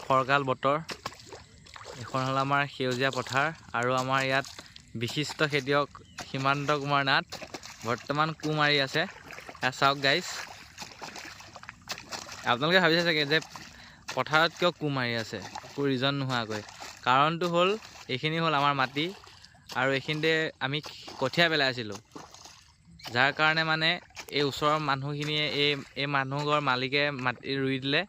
ফৰকাল বতৰ। এখন হ'ল আমাৰ সেউজীয়া পথাৰ আৰু আমাৰ ইয়াত বিশিষ্ট খেতিয়ক সীমান্ত কুমাৰ নাথ বৰ্তমান কু মাৰি আছে। চাওক গাইজ, আপোনালোকে ভাবিছে চাগে যে পথাৰত কিয় কু মাৰি আছে, একো ৰিজন নোহোৱাকৈ। কাৰণটো হ'ল এইখিনি হ'ল আমাৰ মাটি আৰু এইখিনিতে আমি কঠীয়া পেলাই আছিলোঁ, যাৰ কাৰণে মানে এই ওচৰৰ মানুহখিনিয়ে এই মানুহ ঘৰ মালিকে মাটি ৰুই দিলে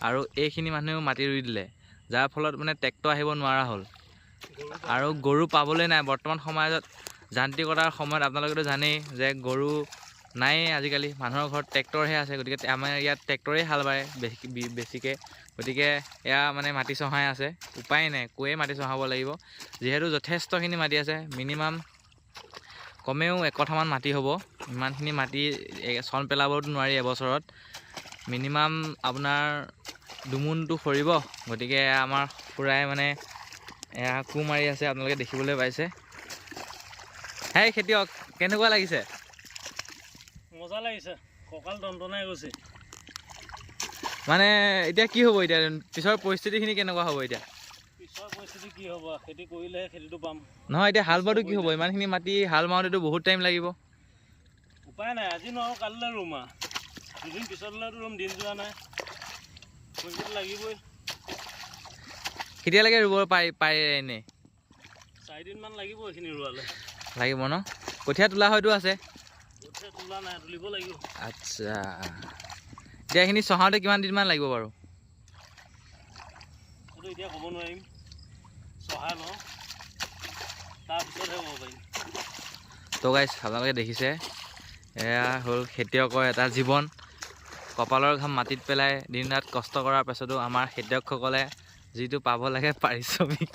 আৰু এইখিনি মানুহেও মাটি ৰুই দিলে, যাৰ ফলত মানে ট্ৰেক্টৰ আহিব নোৱাৰা হ'ল আৰু গৰু পাবলৈ নাই। বৰ্তমান সমাজত যান্ত্ৰিকতাৰ সময়ত আপোনালোকেতো জানেই যে গৰু নায়েই আজিকালি, মানুহৰ ঘৰত ট্ৰেক্টৰহে আছে। গতিকে আমাৰ ইয়াত ট্ৰেক্টৰেই হাল বায় বেছিকৈ। গতিকে এয়া মানে মাটি চহাই আছে, উপায় নাই, কৈয়ে মাটি চহাব লাগিব। যিহেতু যথেষ্টখিনি মাটি আছে, মিনিমাম কমেও 1 কঠামান মাটি হ'ব। ইমানখিনি মাটি চন পেলাবতো নোৱাৰি এবছৰত, মিনিমাম আপোনাৰ দুমোনটো সৰিব। গতিকে আমাৰ খুৰাই মানে এয়া কু মাৰি আছে, আপোনালোকে দেখিবলৈ পাইছে। হেই খেতিয়ক, কেনেকুৱা লাগিছে? মজা লাগিছে, কঁকাল টনটনাই গৈছে। মানে এতিয়া কি হ'ব, এতিয়া পিছৰ পৰিস্থিতিখিনি কেনেকুৱা হ'ব? এতিয়া পিছৰ পৰিস্থিতি কি হ'ব? খেতি কৰিলেহে খেতিটো পাম। নহয়, এতিয়া হাল বোৱাটো কি হ'ব? ইমানখিনি মাটি হাল মাৰোঁতেতো বহুত টাইম লাগিব। উপায় নাই, আজি নোৱাৰোঁ কালিলৈ ৰুম আৰু 2 দিন পিছতলৈতো ৰুম, দিন যোৱা নাই, পইচাটো লাগিবই। কেতিয়ালৈকে ৰুব পাৰে এনেই? 4 দিনমান লাগিব এইখিনি ৰোৱালৈ। লাগিব ন? কঠীয়া তোলা হয়তো আছে? কঠীয়া তোলা নাই, তুলিব লাগিব। আচ্ছা, এতিয়া এইখিনি চহাওঁতে কিমান দিনমান লাগিব বাৰু? সেইটো এতিয়া ক'ব নোৱাৰিম, চহাই লওঁ তাৰপিছতহে ক'ব পাৰিম। তো গাইজ, আপোনালোকে দেখিছে, এয়া হ'ল খেতিয়কৰ এটা জীৱন। কপালৰ ঘাম মাটিত পেলাই দিন ৰাত কষ্ট কৰাৰ পাছতো আমাৰ খেতিয়কসকলে যিটো পাব লাগে পাৰিশ্ৰমিক